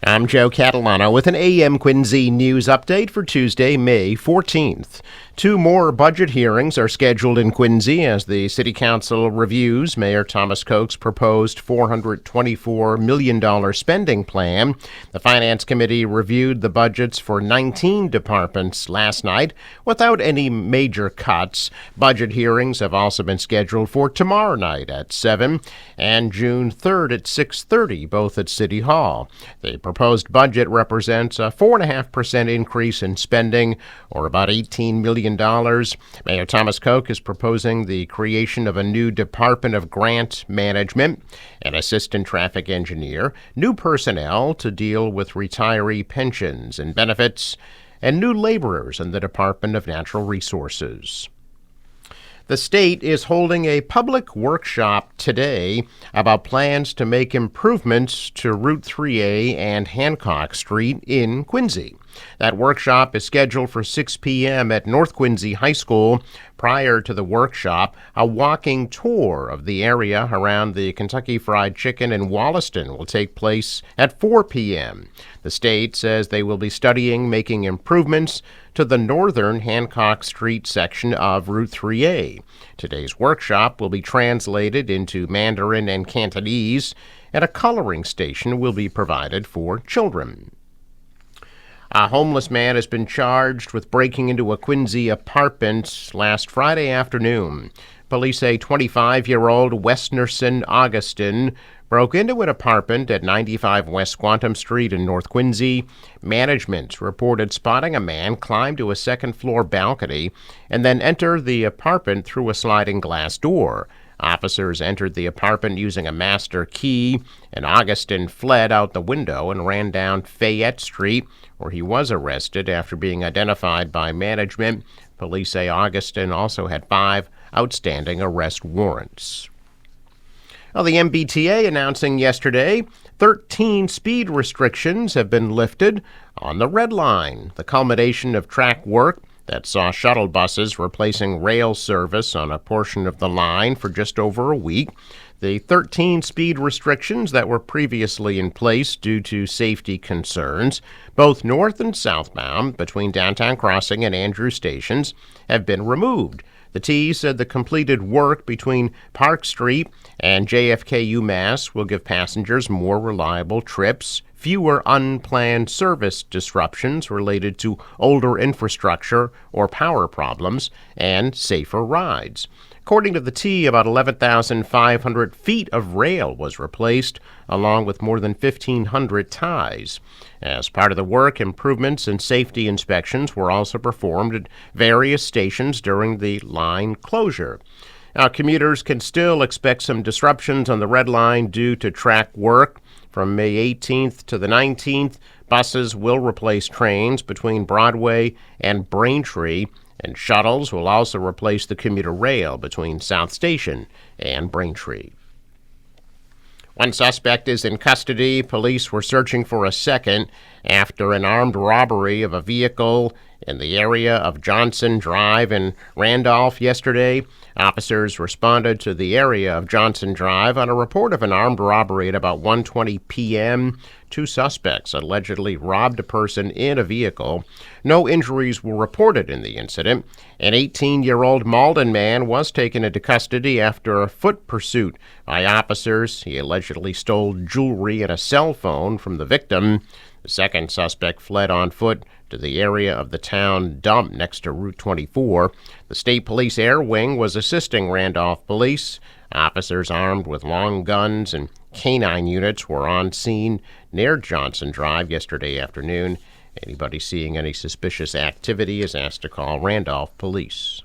I'm Joe Catalano with an AM Quincy news update for Tuesday, May 14th. Two more budget hearings are scheduled in Quincy as the City Council reviews Mayor Thomas Koch's proposed $424 million spending plan. The Finance Committee reviewed the budgets for 19 departments last night without any major cuts. Budget hearings have also been scheduled for tomorrow night at 7 and June 3rd at 6:30, both at City Hall. The proposed budget represents a 4.5% increase in spending, or about $18 million. Mayor Thomas Koch is proposing the creation of a new Department of Grant Management, an assistant traffic engineer, new personnel to deal with retiree pensions and benefits, and new laborers in the Department of Natural Resources. The state is holding a public workshop today about plans to make improvements to Route 3A and Hancock Street in Quincy. That workshop is scheduled for 6 p.m. at North Quincy High School. Prior to the workshop, a walking tour of the area around the Kentucky Fried Chicken in Wollaston will take place at 4 p.m. The state says they will be studying making improvements to the northern Hancock Street section of Route 3A. Today's workshop will be translated into Mandarin and Cantonese, and a coloring station will be provided for children. A homeless man has been charged with breaking into a Quincy apartment last Friday afternoon. Police say 25-year-old Westnerson Augustin broke into an apartment at 95 West Quantum Street in North Quincy. Management reported spotting a man climb to a second-floor balcony and then enter the apartment through a sliding glass door. Officers entered the apartment using a master key, and Augustin fled out the window and ran down Fayette Street, where he was arrested after being identified by management. Police say Augustin also had 5 outstanding arrest warrants. Well, the MBTA announcing yesterday 13 speed restrictions have been lifted on the Red Line, the culmination of track work that saw shuttle buses replacing rail service on a portion of the line for just over a week. The 13 speed restrictions that were previously in place due to safety concerns, both north and southbound between Downtown Crossing and Andrew stations, have been removed. The T said the completed work between Park Street and JFK UMass will give passengers more reliable trips, fewer unplanned service disruptions related to older infrastructure or power problems, and safer rides. According to the T, about 11,500 feet of rail was replaced, along with more than 1,500 ties. As part of the work, improvements and safety inspections were also performed at various stations during the line closure. Now, commuters can still expect some disruptions on the Red Line due to track work. From May 18th to the 19th, buses will replace trains between Broadway and Braintree, and shuttles will also replace the commuter rail between South Station and Braintree. One suspect is in custody. Police were searching for a second after an armed robbery of a vehicle in the area of Johnson Drive in Randolph yesterday. Officers responded to the area of Johnson Drive on a report of an armed robbery at about 1:20 p.m. 2 suspects allegedly robbed a person in a vehicle. No injuries were reported in the incident. An 18-year-old Malden man was taken into custody after a foot pursuit by officers. He allegedly stole jewelry and a cell phone from the victim. The second suspect fled on foot to the area of the town dump next to Route 24. The State Police Air Wing was assisting Randolph Police. Officers armed with long guns and canine units were on scene near Johnson Drive yesterday afternoon. Anybody seeing any suspicious activity is asked to call Randolph Police.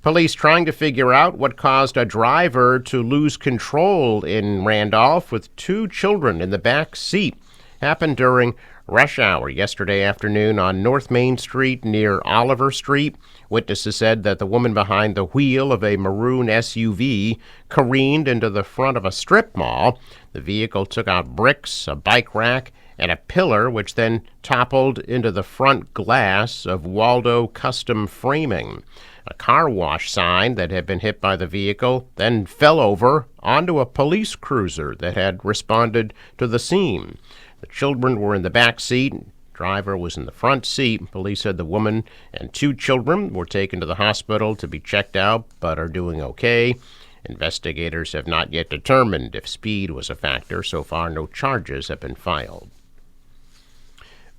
Police trying to figure out what caused a driver to lose control in Randolph with 2 children in the back seat. Happened during rush hour yesterday afternoon on North Main Street near Oliver Street. Witnesses said that the woman behind the wheel of a maroon SUV careened into the front of a strip mall. The vehicle took out bricks, a bike rack, and a pillar, which then toppled into the front glass of Waldo Custom Framing. A car wash sign that had been hit by the vehicle then fell over onto a police cruiser that had responded to the scene. The children were in the back seat. Driver was in the front seat. Police said the woman and 2 children were taken to the hospital to be checked out, but are doing okay. Investigators have not yet determined if speed was a factor. So far, no charges have been filed.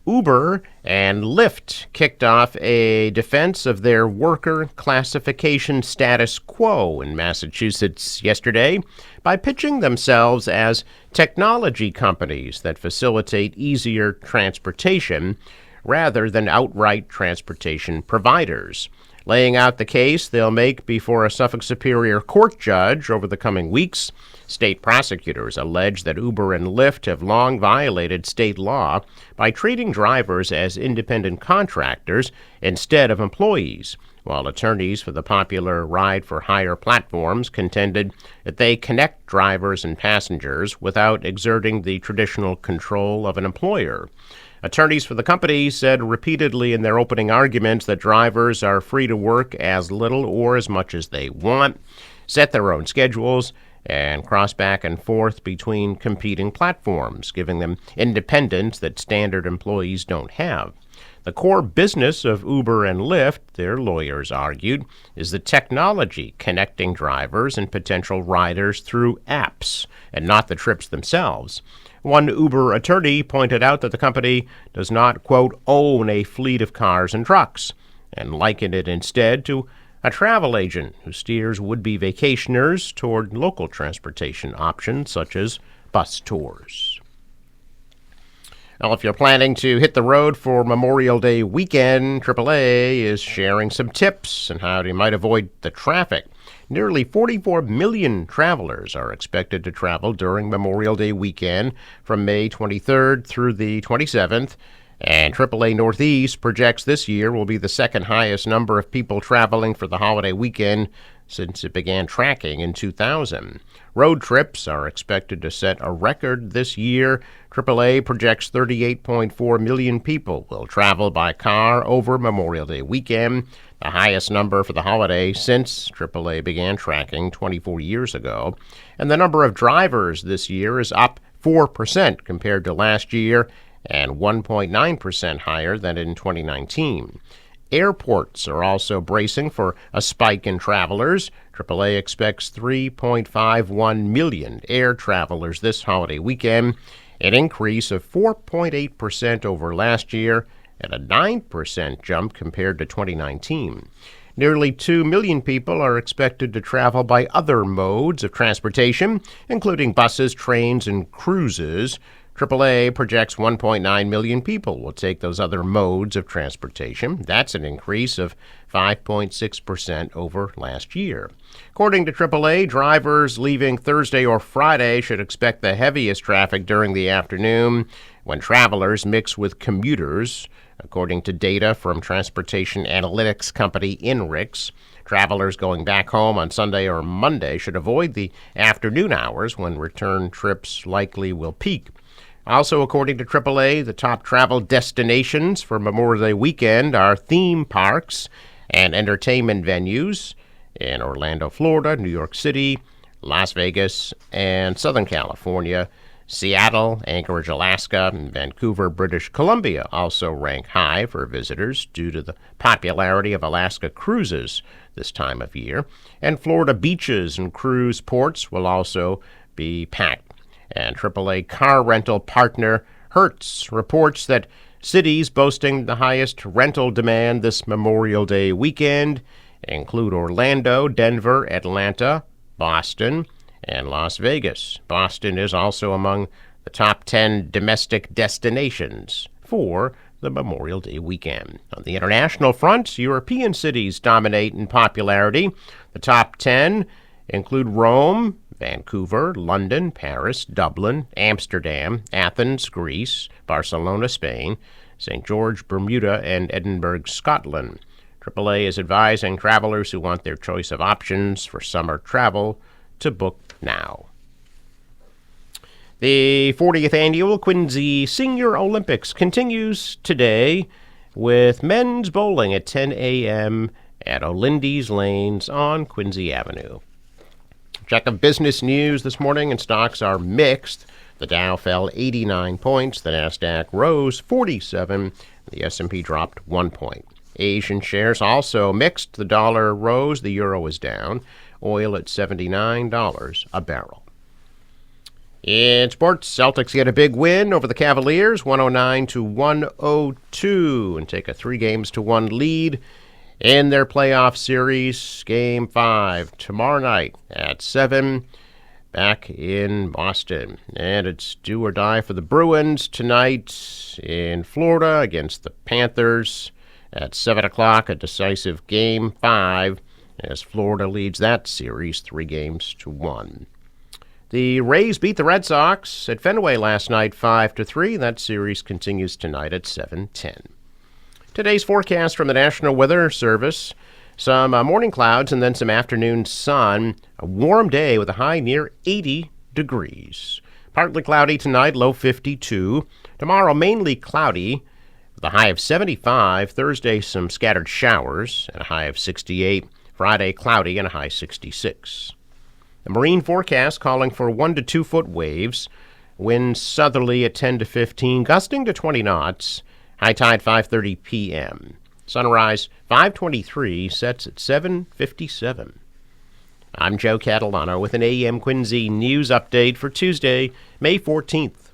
Uber and Lyft kicked off a defense of their worker classification status quo in Massachusetts yesterday by pitching themselves as technology companies that facilitate easier transportation rather than outright transportation providers, laying out the case they'll make before a Suffolk Superior Court judge over the coming weeks. State prosecutors allege that Uber and Lyft have long violated state law by treating drivers as independent contractors instead of employees, while attorneys for the popular ride-for-hire platforms contended that they connect drivers and passengers without exerting the traditional control of an employer. Attorneys for the company said repeatedly in their opening arguments that drivers are free to work as little or as much as they want, set their own schedules, and cross back and forth between competing platforms, giving them independence that standard employees don't have. The core business of Uber and Lyft, their lawyers argued, is the technology connecting drivers and potential riders through apps, and not the trips themselves. One Uber attorney pointed out that the company does not, quote, own a fleet of cars and trucks, and likened it instead to a travel agent who steers would-be vacationers toward local transportation options such as bus tours. Well, if you're planning to hit the road for Memorial Day weekend, AAA is sharing some tips on how you might avoid the traffic. Nearly 44 million travelers are expected to travel during Memorial Day weekend from May 23rd through the 27th. And AAA Northeast projects this year will be the second highest number of people traveling for the holiday weekend since it began tracking in 2000. Road trips are expected to set a record this year. AAA projects 38.4 million people will travel by car over Memorial Day weekend, the highest number for the holiday since AAA began tracking 24 years ago. And the number of drivers this year is up 4% compared to last year, and 1.9% higher than in 2019. Airports are also bracing for a spike in travelers. AAA expects 3.51 million air travelers this holiday weekend, an increase of 4.8% over last year and a 9% jump compared to 2019. Nearly 2 million people are expected to travel by other modes of transportation, including buses, trains, and cruises. AAA projects 1.9 million people will take those other modes of transportation. That's an increase of 5.6% over last year. According to AAA, drivers leaving Thursday or Friday should expect the heaviest traffic during the afternoon when travelers mix with commuters. According to data from transportation analytics company INRIX, travelers going back home on Sunday or Monday should avoid the afternoon hours when return trips likely will peak. Also, according to AAA, the top travel destinations for Memorial Day weekend are theme parks and entertainment venues in Orlando, Florida, New York City, Las Vegas, and Southern California. Seattle, Anchorage, Alaska, and Vancouver, British Columbia also rank high for visitors due to the popularity of Alaska cruises this time of year. And Florida beaches and cruise ports will also be packed. And AAA car rental partner Hertz reports that cities boasting the highest rental demand this Memorial Day weekend include Orlando, Denver, Atlanta, Boston, and Las Vegas. Boston is also among the top 10 domestic destinations for the Memorial Day weekend. On the international front, European cities dominate in popularity. The top 10 include Rome, Vancouver, London, Paris, Dublin, Amsterdam, Athens, Greece, Barcelona, Spain, St. George, Bermuda, and Edinburgh, Scotland. AAA is advising travelers who want their choice of options for summer travel to book now. The 40th annual Quincy Senior Olympics continues today with men's bowling at 10 a.m. at O'Lindy's Lanes on Quincy Avenue. Check of business news this morning, and stocks are mixed. The Dow fell 89 points, the Nasdaq rose 47, the S&P dropped 1 point. Asian shares also mixed. The dollar rose, the euro is down. Oil at $79 a barrel. In sports, Celtics get a big win over the Cavaliers, 109-102, and take a 3-1 lead in their playoff series. Game 5 tomorrow night at 7, back in Boston. And it's do or die for the Bruins tonight in Florida against the Panthers at 7 o'clock, a decisive Game 5 as Florida leads that series 3-1. The Rays beat the Red Sox at Fenway last night 5-3. That series continues tonight at 7:10. Today's forecast from the National Weather Service: some morning clouds and then some afternoon sun. A warm day with a high near 80 degrees. Partly cloudy tonight, low 52. Tomorrow mainly cloudy with a high of 75. Thursday some scattered showers and a high of 68. Friday cloudy and a high 66. The marine forecast calling for 1 to 2 foot waves. Winds southerly at 10 to 15, gusting to 20 knots. High tide 5:30 p.m. Sunrise 5:23, sets at 7:57. I'm Joe Catalano with an AM Quincy news update for Tuesday, May 14th.